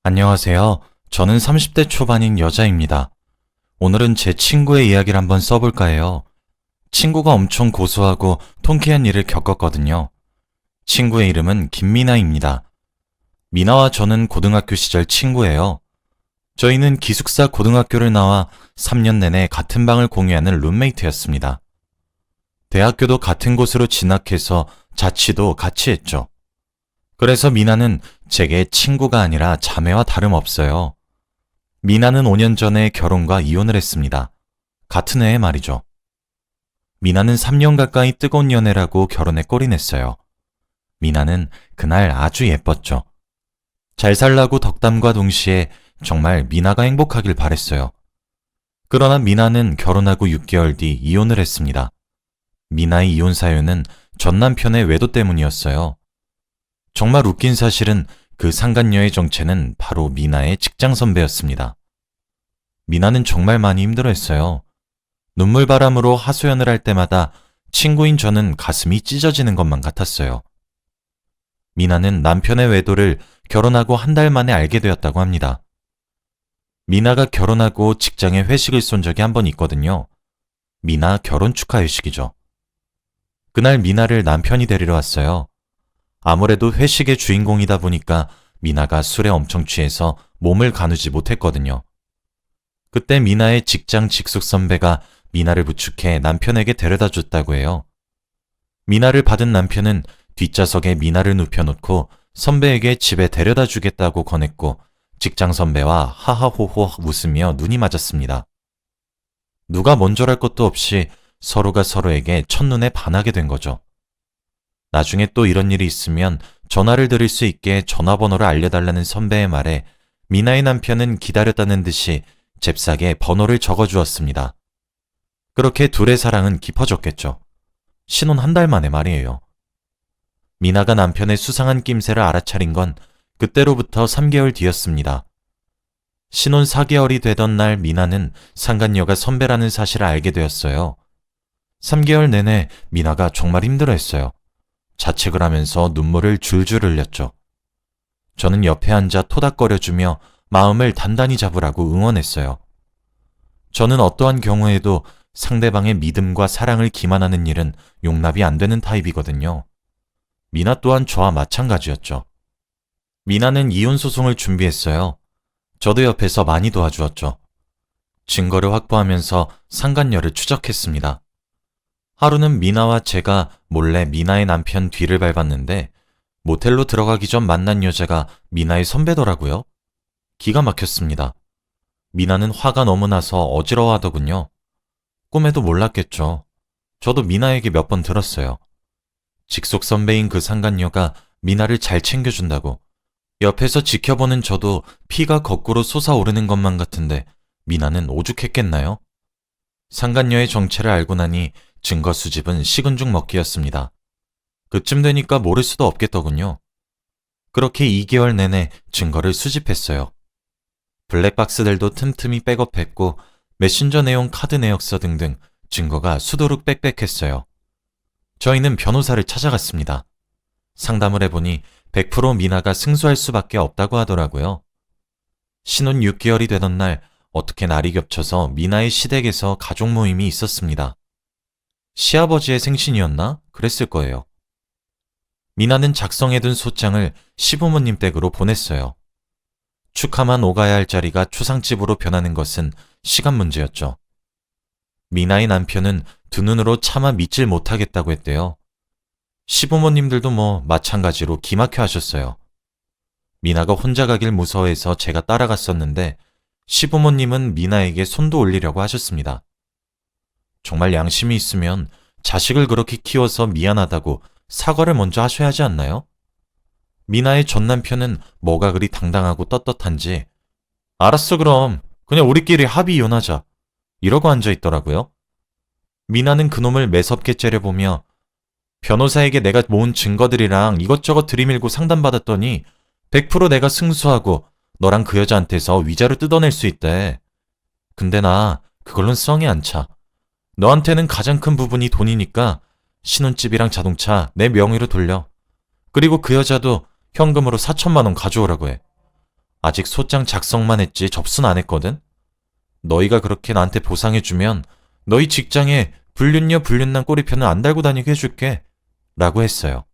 안녕하세요. 저는 30대 초반인 여자입니다. 오늘은 제 친구의 이야기를 한번 써볼까 해요. 친구가 엄청 고소하고 통쾌한 일을 겪었거든요. 친구의 이름은 김미나입니다. 미나와 저는 고등학교 시절 친구예요. 저희는 기숙사 고등학교를 나와 3년 내내 같은 방을 공유하는 룸메이트였습니다. 대학교도 같은 곳으로 진학해서 자취도 같이 했죠. 그래서 미나는 제게 친구가 아니라 자매와 다름없어요. 미나는 5년 전에 결혼과 이혼을 했습니다. 같은 해에 말이죠. 미나는 3년 가까이 뜨거운 연애라고 결혼에 골인했어요. 미나는 그날 아주 예뻤죠. 잘 살라고 덕담과 동시에 정말 미나가 행복하길 바랬어요. 그러나 미나는 결혼하고 6개월 뒤 이혼을 했습니다. 미나의 이혼 사유는 전 남편의 외도 때문이었어요. 정말 웃긴 사실은 그 상간녀의 정체는 바로 미나의 직장 선배였습니다. 미나는 정말 많이 힘들어했어요. 눈물바람으로 하소연을 할 때마다 친구인 저는 가슴이 찢어지는 것만 같았어요. 미나는 남편의 외도를 결혼하고 한 달 만에 알게 되었다고 합니다. 미나가 결혼하고 직장에 회식을 쏜 적이 한 번 있거든요. 미나 결혼 축하 회식이죠. 그날 미나를 남편이 데리러 왔어요. 아무래도 회식의 주인공이다 보니까 미나가 술에 엄청 취해서 몸을 가누지 못했거든요. 그때 미나의 직장 직속 선배가 미나를 부축해 남편에게 데려다 줬다고 해요. 미나를 받은 남편은 뒷좌석에 미나를 눕혀놓고 선배에게 집에 데려다 주겠다고 권했고 직장 선배와 하하호호 웃으며 눈이 맞았습니다. 누가 먼저랄 것도 없이 서로가 서로에게 첫눈에 반하게 된 거죠. 나중에 또 이런 일이 있으면 전화를 드릴 수 있게 전화번호를 알려달라는 선배의 말에 미나의 남편은 기다렸다는 듯이 잽싸게 번호를 적어주었습니다. 그렇게 둘의 사랑은 깊어졌겠죠. 신혼 한 달 만에 말이에요. 미나가 남편의 수상한 낌새를 알아차린 건 그때로부터 3개월 뒤였습니다. 신혼 4개월이 되던 날 미나는 상간녀가 선배라는 사실을 알게 되었어요. 3개월 내내 미나가 정말 힘들어했어요. 자책을 하면서 눈물을 줄줄 흘렸죠. 저는 옆에 앉아 토닥거려주며 마음을 단단히 잡으라고 응원했어요. 저는 어떠한 경우에도 상대방의 믿음과 사랑을 기만하는 일은 용납이 안 되는 타입이거든요. 미나 또한 저와 마찬가지였죠. 미나는 이혼 소송을 준비했어요. 저도 옆에서 많이 도와주었죠. 증거를 확보하면서 상간녀를 추적했습니다. 하루는 미나와 제가 몰래 미나의 남편 뒤를 밟았는데 모텔로 들어가기 전 만난 여자가 미나의 선배더라고요. 기가 막혔습니다. 미나는 화가 너무 나서 어지러워하더군요. 꿈에도 몰랐겠죠. 저도 미나에게 몇 번 들었어요. 직속 선배인 그 상간녀가 미나를 잘 챙겨준다고. 옆에서 지켜보는 저도 피가 거꾸로 솟아오르는 것만 같은데 미나는 오죽했겠나요? 상간녀의 정체를 알고 나니 증거 수집은 식은 죽 먹기였습니다. 그쯤 되니까 모를 수도 없겠더군요. 그렇게 2개월 내내 증거를 수집했어요. 블랙박스들도 틈틈이 백업했고 메신저 내용 카드 내역서 등등 증거가 수두룩 빽빽했어요. 저희는 변호사를 찾아갔습니다. 상담을 해보니 100% 미나가 승소할 수밖에 없다고 하더라고요. 신혼 6개월이 되던 날 어떻게 날이 겹쳐서 미나의 시댁에서 가족 모임이 있었습니다. 시아버지의 생신이었나? 그랬을 거예요. 미나는 작성해둔 소장을 시부모님 댁으로 보냈어요. 축하만 오가야 할 자리가 초상집으로 변하는 것은 시간 문제였죠. 미나의 남편은 두 눈으로 차마 믿질 못하겠다고 했대요. 시부모님들도 마찬가지로 기막혀 하셨어요. 미나가 혼자 가길 무서워해서 제가 따라갔었는데 시부모님은 미나에게 손도 올리려고 하셨습니다. 정말 양심이 있으면 자식을 그렇게 키워서 미안하다고 사과를 먼저 하셔야 하지 않나요? 미나의 전 남편은 뭐가 그리 당당하고 떳떳한지 알았어 그럼 그냥 우리끼리 합의 이혼하자 이러고 앉아있더라고요. 미나는 그놈을 매섭게 째려보며 변호사에게 내가 모은 증거들이랑 이것저것 들이밀고 상담받았더니 100% 내가 승소하고 너랑 그 여자한테서 위자료 뜯어낼 수 있대. 근데 나 그걸론 성이 안 차. 너한테는 가장 큰 부분이 돈이니까 신혼집이랑 자동차 내 명의로 돌려. 그리고 그 여자도 현금으로 4천만 원 가져오라고 해. 아직 소장 작성만 했지 접수는 안 했거든? 너희가 그렇게 나한테 보상해주면 너희 직장에 불륜녀 불륜남 꼬리표는 안 달고 다니게 해줄게. 라고 했어요.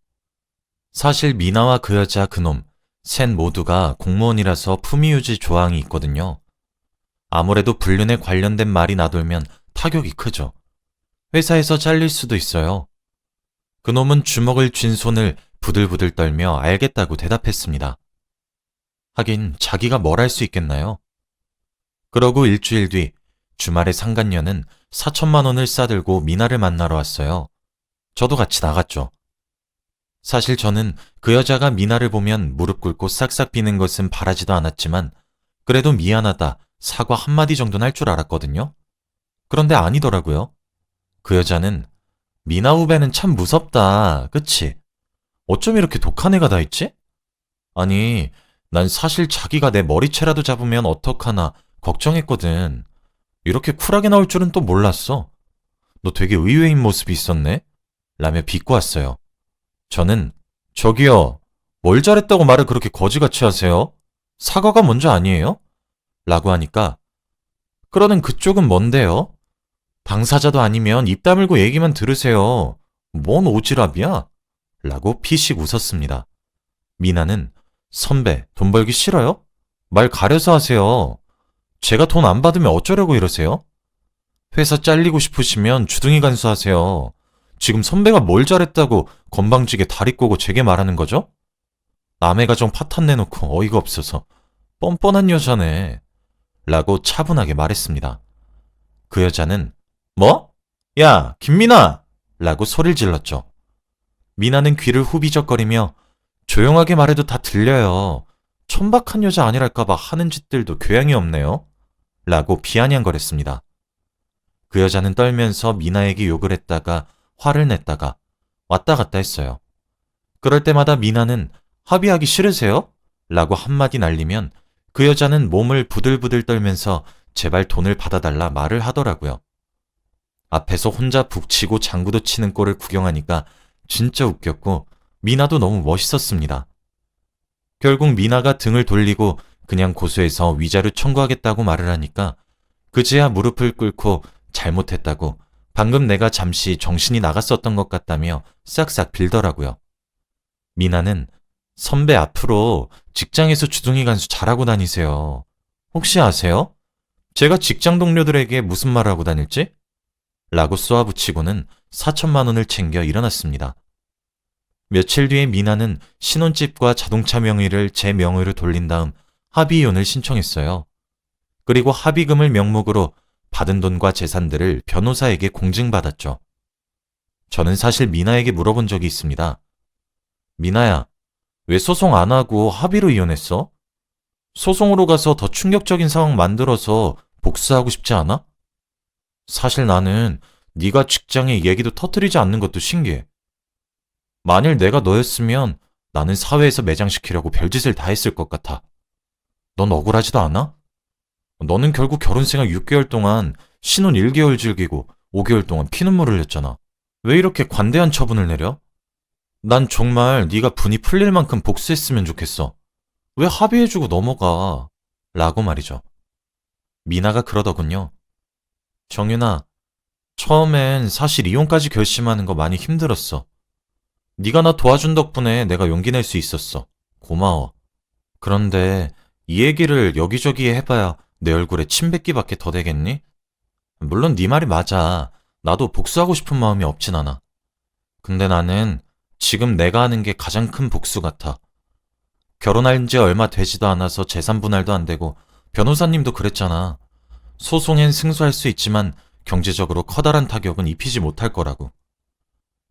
사실 미나와 그 여자 그놈, 셋 모두가 공무원이라서 품위유지 조항이 있거든요. 아무래도 불륜에 관련된 말이 나돌면 타격이 크죠. 회사에서 잘릴 수도 있어요. 그놈은 주먹을 쥔 손을 부들부들 떨며 알겠다고 대답했습니다. 하긴 자기가 뭘 할 수 있겠나요? 그러고 일주일 뒤 주말에 상간녀는 4천만 원을 싸들고 미나를 만나러 왔어요. 저도 같이 나갔죠. 사실 저는 그 여자가 미나를 보면 무릎 꿇고 싹싹 비는 것은 바라지도 않았지만 그래도 미안하다, 사과 한마디 정도는 할 줄 알았거든요. 그런데 아니더라고요. 그 여자는 미나 후배는 참 무섭다, 그치? 어쩜 이렇게 독한 애가 다 있지? 아니, 난 사실 자기가 내 머리채라도 잡으면 어떡하나 걱정했거든. 이렇게 쿨하게 나올 줄은 또 몰랐어. 너 되게 의외인 모습이 있었네? 라며 비꼬 왔어요. 저는 저기요, 뭘 잘했다고 말을 그렇게 거지같이 하세요? 사과가 먼저 아니에요? 라고 하니까 그러는 그쪽은 뭔데요? 당사자도 아니면 입 다물고 얘기만 들으세요. 뭔 오지랖이야? 라고 피식 웃었습니다. 미나는 선배, 돈 벌기 싫어요? 말 가려서 하세요. 제가 돈 안 받으면 어쩌려고 이러세요? 회사 잘리고 싶으시면 주둥이 간수하세요. 지금 선배가 뭘 잘했다고 건방지게 다리 꼬고 제게 말하는 거죠? 남의 가정 파탄 내놓고 어이가 없어서 뻔뻔한 여자네. 라고 차분하게 말했습니다. 그 여자는 뭐? 야, 김미나! 라고 소리를 질렀죠. 미나는 귀를 후비적거리며 조용하게 말해도 다 들려요. 천박한 여자 아니랄까봐 하는 짓들도 교양이 없네요. 라고 비아냥거렸습니다. 그 여자는 떨면서 미나에게 욕을 했다가 화를 냈다가 왔다 갔다 했어요. 그럴 때마다 미나는 합의하기 싫으세요? 라고 한마디 날리면 그 여자는 몸을 부들부들 떨면서 제발 돈을 받아달라 말을 하더라고요. 앞에서 혼자 북치고 장구도 치는 꼴을 구경하니까 진짜 웃겼고 미나도 너무 멋있었습니다. 결국 미나가 등을 돌리고 그냥 고소해서 위자료 청구하겠다고 말을 하니까 그제야 무릎을 꿇고 잘못했다고 방금 내가 잠시 정신이 나갔었던 것 같다며 싹싹 빌더라고요. 미나는 선배 앞으로 직장에서 주둥이 간수 잘하고 다니세요. 혹시 아세요? 제가 직장 동료들에게 무슨 말을 하고 다닐지? 라고 쏘아붙이고는 4천만 원을 챙겨 일어났습니다. 며칠 뒤에 미나는 신혼집과 자동차 명의를 제 명의로 돌린 다음 합의이혼을 신청했어요. 그리고 합의금을 명목으로 받은 돈과 재산들을 변호사에게 공증받았죠. 저는 사실 미나에게 물어본 적이 있습니다. 미나야, 왜 소송 안 하고 합의로 이혼했어? 소송으로 가서 더 충격적인 상황 만들어서 복수하고 싶지 않아? 사실 나는 네가 직장에 얘기도 터뜨리지 않는 것도 신기해. 만일 내가 너였으면 나는 사회에서 매장시키려고 별짓을 다 했을 것 같아. 넌 억울하지도 않아? 너는 결국 결혼 생활 6개월 동안 신혼 1개월 즐기고 5개월 동안 피눈물 흘렸잖아. 왜 이렇게 관대한 처분을 내려? 난 정말 네가 분이 풀릴 만큼 복수했으면 좋겠어. 왜 합의해주고 넘어가? 라고 말이죠. 미나가 그러더군요. 정윤아, 처음엔 사실 이혼까지 결심하는 거 많이 힘들었어. 네가 나 도와준 덕분에 내가 용기 낼 수 있었어. 고마워. 그런데 이 얘기를 여기저기 해봐야 내 얼굴에 침 뱉기밖에 더 되겠니? 물론 네 말이 맞아. 나도 복수하고 싶은 마음이 없진 않아. 근데 나는 지금 내가 하는 게 가장 큰 복수 같아. 결혼한 지 얼마 되지도 않아서 재산 분할도 안 되고 변호사님도 그랬잖아. 소송엔 승소할 수 있지만 경제적으로 커다란 타격은 입히지 못할 거라고.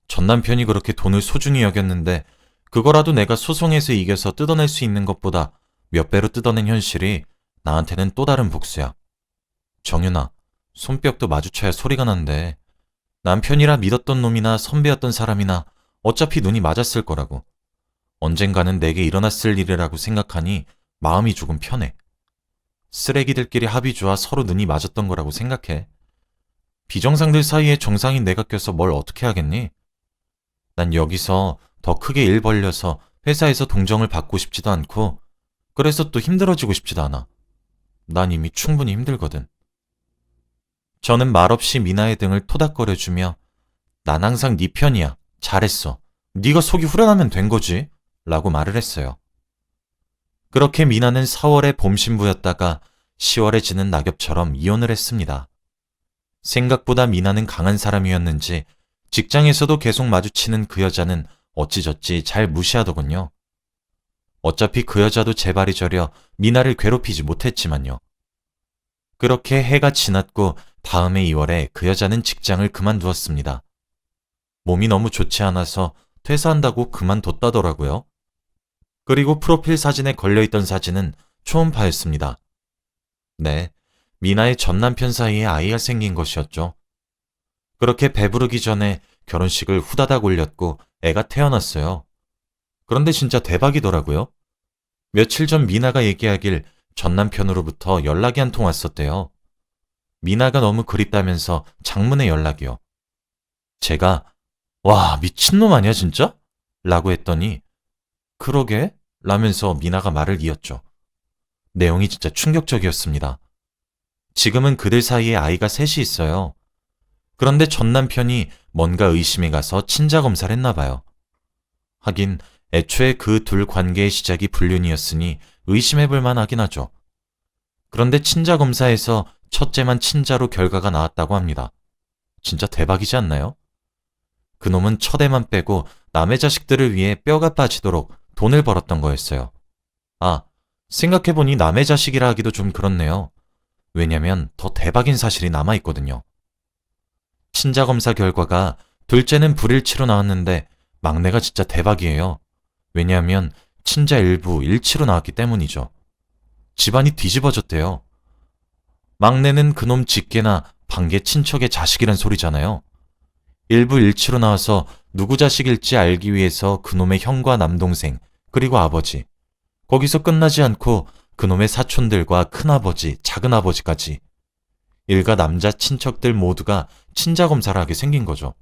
전 남편이 그렇게 돈을 소중히 여겼는데 그거라도 내가 소송에서 이겨서 뜯어낼 수 있는 것보다 몇 배로 뜯어낸 현실이 나한테는 또 다른 복수야. 정윤아, 손뼉도 마주쳐야 소리가 난대. 남편이라 믿었던 놈이나 선배였던 사람이나 어차피 눈이 맞았을 거라고. 언젠가는 내게 일어났을 일이라고 생각하니 마음이 조금 편해. 쓰레기들끼리 합의 좋아 서로 눈이 맞았던 거라고 생각해. 비정상들 사이에 정상인 내가 껴서 뭘 어떻게 하겠니? 난 여기서 더 크게 일 벌려서 회사에서 동정을 받고 싶지도 않고 그래서 또 힘들어지고 싶지도 않아. 난 이미 충분히 힘들거든. 저는 말없이 미나의 등을 토닥거려주며 난 항상 네 편이야. 잘했어. 네가 속이 후련하면 된 거지. 라고 말을 했어요. 그렇게 미나는 4월에 봄 신부였다가 10월에 지는 낙엽처럼 이혼을 했습니다. 생각보다 미나는 강한 사람이었는지 직장에서도 계속 마주치는 그 여자는 어찌저찌 잘 무시하더군요. 어차피 그 여자도 제 발이 저려 미나를 괴롭히지 못했지만요. 그렇게 해가 지났고 다음해 2월에 그 여자는 직장을 그만두었습니다. 몸이 너무 좋지 않아서 퇴사한다고 그만뒀다더라고요. 그리고 프로필 사진에 걸려있던 사진은 초음파였습니다. 네, 미나의 전 남편 사이에 아이가 생긴 것이었죠. 그렇게 배부르기 전에 결혼식을 후다닥 올렸고 애가 태어났어요. 그런데 진짜 대박이더라고요. 며칠 전 미나가 얘기하길 전 남편으로부터 연락이 한 통 왔었대요. 미나가 너무 그립다면서 장문의 연락이요. 제가 와, 미친놈 아니야 진짜? 라고 했더니 그러게? 라면서 미나가 말을 이었죠. 내용이 진짜 충격적이었습니다. 지금은 그들 사이에 아이가 셋이 있어요. 그런데 전 남편이 뭔가 의심이 가서 친자 검사를 했나 봐요. 하긴 애초에 그 둘 관계의 시작이 불륜이었으니 의심해볼 만하긴 하죠. 그런데 친자 검사에서 첫째만 친자로 결과가 나왔다고 합니다. 진짜 대박이지 않나요? 그놈은 첫애만 빼고 남의 자식들을 위해 뼈가 빠지도록 돈을 벌었던 거였어요. 아, 생각해보니 남의 자식이라 하기도 좀 그렇네요. 왜냐면 더 대박인 사실이 남아있거든요. 친자 검사 결과가 둘째는 불일치로 나왔는데 막내가 진짜 대박이에요. 왜냐하면 친자 일부 일치로 나왔기 때문이죠. 집안이 뒤집어졌대요. 막내는 그놈 직계나 반계 친척의 자식이란 소리잖아요. 일부 일치로 나와서 누구 자식일지 알기 위해서 그놈의 형과 남동생, 그리고 아버지, 거기서 끝나지 않고 그놈의 사촌들과 큰아버지, 작은아버지까지 일가 남자 친척들 모두가 친자 검사를 하게 생긴 거죠.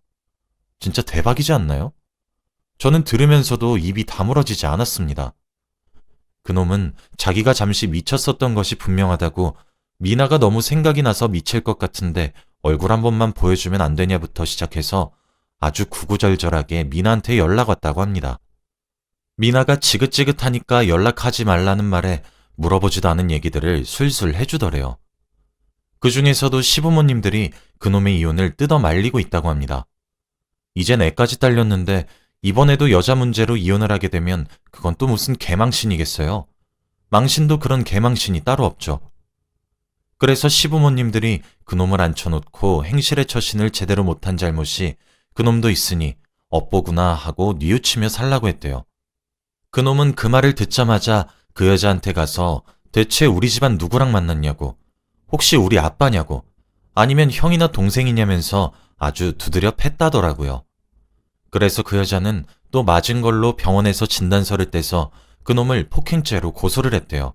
진짜 대박이지 않나요? 저는 들으면서도 입이 다물어지지 않았습니다. 그놈은 자기가 잠시 미쳤었던 것이 분명하다고 미나가 너무 생각이 나서 미칠 것 같은데 얼굴 한 번만 보여주면 안 되냐부터 시작해서 아주 구구절절하게 미나한테 연락 왔다고 합니다. 미나가 지긋지긋하니까 연락하지 말라는 말에 물어보지도 않은 얘기들을 술술 해주더래요. 그 중에서도 시부모님들이 그놈의 이혼을 뜯어 말리고 있다고 합니다. 이젠 애까지 딸렸는데 이번에도 여자 문제로 이혼을 하게 되면 그건 또 무슨 개망신이겠어요. 망신도 그런 개망신이 따로 없죠. 그래서 시부모님들이 그놈을 앉혀놓고 행실의 처신을 제대로 못한 잘못이 그놈도 있으니 업보구나 하고 뉘우치며 살라고 했대요. 그놈은 그 말을 듣자마자 그 여자한테 가서 대체 우리 집안 누구랑 만났냐고, 혹시 우리 아빠냐고, 아니면 형이나 동생이냐면서 아주 두드려 팼다더라고요. 그래서 그 여자는 또 맞은 걸로 병원에서 진단서를 떼서 그놈을 폭행죄로 고소를 했대요.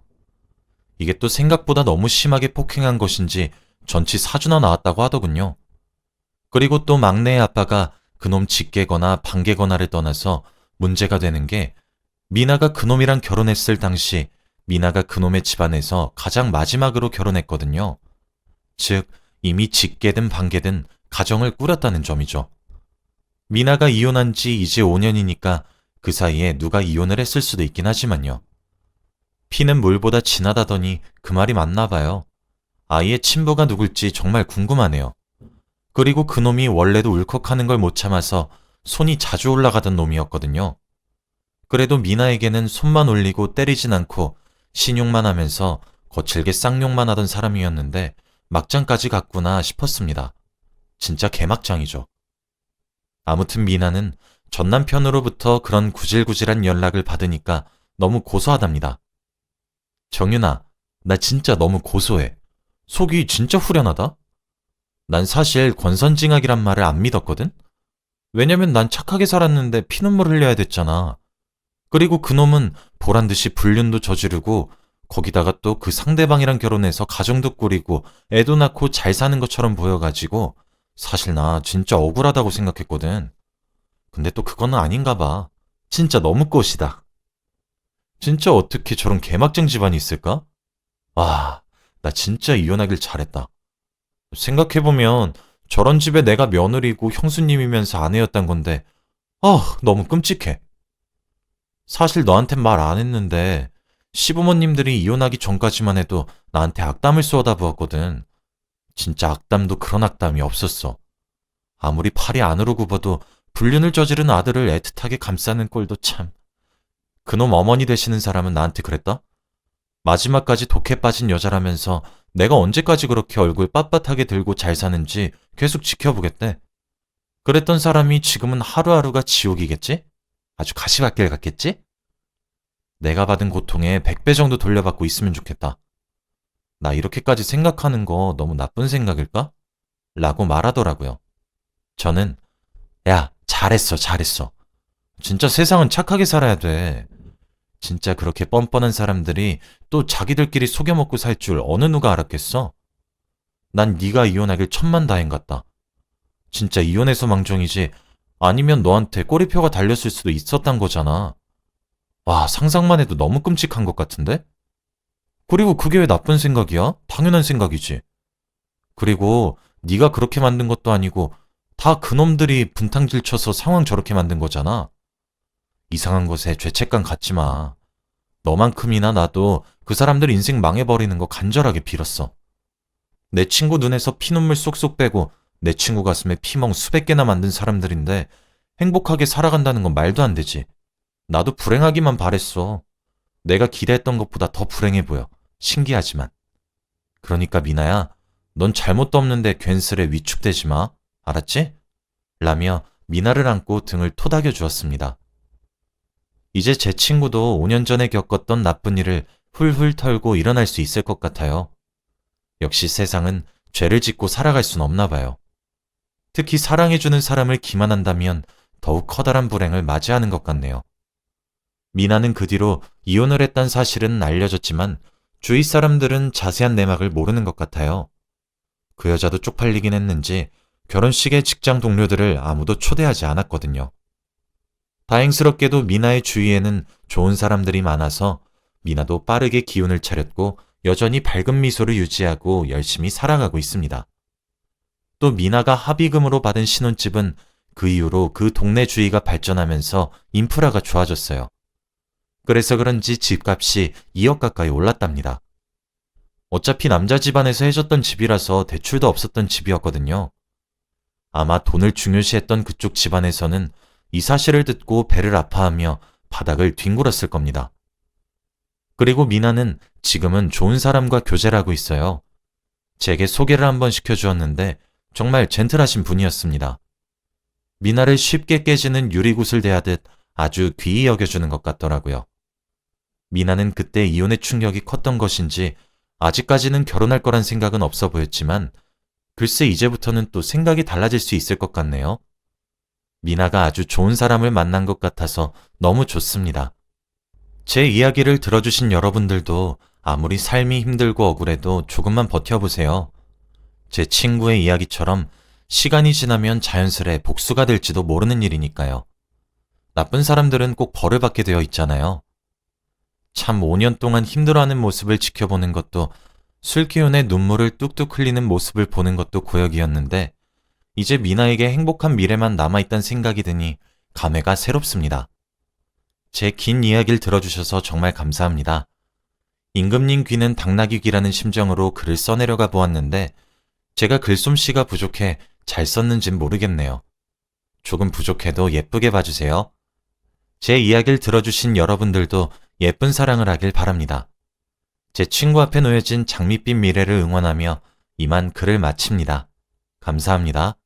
이게 또 생각보다 너무 심하게 폭행한 것인지 전치 4주나 나왔다고 하더군요. 그리고 또 막내의 아빠가 그놈 직계거나 반계거나를 떠나서 문제가 되는 게 미나가 그놈이랑 결혼했을 당시 미나가 그놈의 집안에서 가장 마지막으로 결혼했거든요. 즉 이미 직계든 반계든 가정을 꾸렸다는 점이죠. 미나가 이혼한 지 이제 5년이니까 그 사이에 누가 이혼을 했을 수도 있긴 하지만요. 피는 물보다 진하다더니 그 말이 맞나 봐요. 아이의 친부가 누굴지 정말 궁금하네요. 그리고 그놈이 원래도 울컥하는 걸 못 참아서 손이 자주 올라가던 놈이었거든요. 그래도 미나에게는 손만 올리고 때리진 않고 신용만 하면서 거칠게 쌍욕만 하던 사람이었는데 막장까지 갔구나 싶었습니다. 진짜 개막장이죠. 아무튼 미나는 전 남편으로부터 그런 구질구질한 연락을 받으니까 너무 고소하답니다. 정윤아, 나 진짜 너무 고소해. 속이 진짜 후련하다? 난 사실 권선징악이란 말을 안 믿었거든? 왜냐면 난 착하게 살았는데 피눈물 흘려야 됐잖아. 그리고 그놈은 보란듯이 불륜도 저지르고 거기다가 또 그 상대방이랑 결혼해서 가정도 꾸리고 애도 낳고 잘 사는 것처럼 보여가지고 사실 나 진짜 억울하다고 생각했거든. 근데 또 그거는 아닌가 봐. 진짜 너무 꽃이다. 진짜 어떻게 저런 개막장 집안이 있을까? 와, 나 진짜 이혼하길 잘했다. 생각해보면 저런 집에 내가 며느리고 형수님이면서 아내였단 건데, 너무 끔찍해. 사실 너한텐 말 안 했는데, 시부모님들이 이혼하기 전까지만 해도 나한테 악담을 쏟아 부었거든. 진짜 악담도 그런 악담이 없었어. 아무리 팔이 안으로 굽어도 불륜을 저지른 아들을 애틋하게 감싸는 꼴도 참. 그놈 어머니 되시는 사람은 나한테 그랬다? 마지막까지 독해 빠진 여자라면서 내가 언제까지 그렇게 얼굴 빳빳하게 들고 잘 사는지 계속 지켜보겠대. 그랬던 사람이 지금은 하루하루가 지옥이겠지? 아주 가시밭길 같겠지? 내가 받은 고통의 100배 정도 돌려받고 있으면 좋겠다. 나 이렇게까지 생각하는 거 너무 나쁜 생각일까? 라고 말하더라고요. 저는 야, 잘했어, 잘했어. 진짜 세상은 착하게 살아야 돼. 진짜 그렇게 뻔뻔한 사람들이 또 자기들끼리 속여먹고 살 줄 어느 누가 알았겠어? 난 네가 이혼하길 천만다행 같다. 진짜 이혼해서 망정이지 아니면 너한테 꼬리표가 달렸을 수도 있었단 거잖아. 와, 상상만 해도 너무 끔찍한 것 같은데? 그리고 그게 왜 나쁜 생각이야? 당연한 생각이지. 그리고 네가 그렇게 만든 것도 아니고 다 그놈들이 분탕질 쳐서 상황 저렇게 만든 거잖아. 이상한 것에 죄책감 갖지 마. 너만큼이나 나도 그 사람들 인생 망해버리는 거 간절하게 빌었어. 내 친구 눈에서 피눈물 쏙쏙 빼고 내 친구 가슴에 피멍 수백 개나 만든 사람들인데 행복하게 살아간다는 건 말도 안 되지. 나도 불행하기만 바랬어. 내가 기대했던 것보다 더 불행해 보여. 신기하지만. 그러니까 미나야, 넌 잘못도 없는데 괜스레 위축되지 마. 알았지? 라며 미나를 안고 등을 토닥여 주었습니다. 이제 제 친구도 5년 전에 겪었던 나쁜 일을 훌훌 털고 일어날 수 있을 것 같아요. 역시 세상은 죄를 짓고 살아갈 순 없나 봐요. 특히 사랑해주는 사람을 기만한다면 더욱 커다란 불행을 맞이하는 것 같네요. 미나는 그 뒤로 이혼을 했단 사실은 알려졌지만 주위 사람들은 자세한 내막을 모르는 것 같아요. 그 여자도 쪽팔리긴 했는지 결혼식에 직장 동료들을 아무도 초대하지 않았거든요. 다행스럽게도 미나의 주위에는 좋은 사람들이 많아서 미나도 빠르게 기운을 차렸고 여전히 밝은 미소를 유지하고 열심히 살아가고 있습니다. 또 미나가 합의금으로 받은 신혼집은 그 이후로 그 동네 주위가 발전하면서 인프라가 좋아졌어요. 그래서 그런지 집값이 2억 가까이 올랐답니다. 어차피 남자 집안에서 해줬던 집이라서 대출도 없었던 집이었거든요. 아마 돈을 중요시했던 그쪽 집안에서는 이 사실을 듣고 배를 아파하며 바닥을 뒹굴었을 겁니다. 그리고 미나는 지금은 좋은 사람과 교제를 하고 있어요. 제게 소개를 한번 시켜주었는데 정말 젠틀하신 분이었습니다. 미나를 쉽게 깨지는 유리굿을 대하듯 아주 귀히 여겨주는 것 같더라고요. 미나는 그때 이혼의 충격이 컸던 것인지 아직까지는 결혼할 거란 생각은 없어 보였지만 글쎄 이제부터는 또 생각이 달라질 수 있을 것 같네요. 미나가 아주 좋은 사람을 만난 것 같아서 너무 좋습니다. 제 이야기를 들어주신 여러분들도 아무리 삶이 힘들고 억울해도 조금만 버텨보세요. 제 친구의 이야기처럼 시간이 지나면 자연스레 복수가 될지도 모르는 일이니까요. 나쁜 사람들은 꼭 벌을 받게 되어 있잖아요. 참 5년 동안 힘들어하는 모습을 지켜보는 것도 술 기운에 눈물을 뚝뚝 흘리는 모습을 보는 것도 고역이었는데 이제 미나에게 행복한 미래만 남아있다는 생각이 드니 감회가 새롭습니다. 제 긴 이야기를 들어주셔서 정말 감사합니다. 임금님 귀는 당나귀 귀라는 심정으로 글을 써내려가 보았는데 제가 글솜씨가 부족해 잘 썼는진 모르겠네요. 조금 부족해도 예쁘게 봐주세요. 제 이야기를 들어주신 여러분들도 예쁜 사랑을 하길 바랍니다. 제 친구 앞에 놓여진 장밋빛 미래를 응원하며 이만 글을 마칩니다. 감사합니다.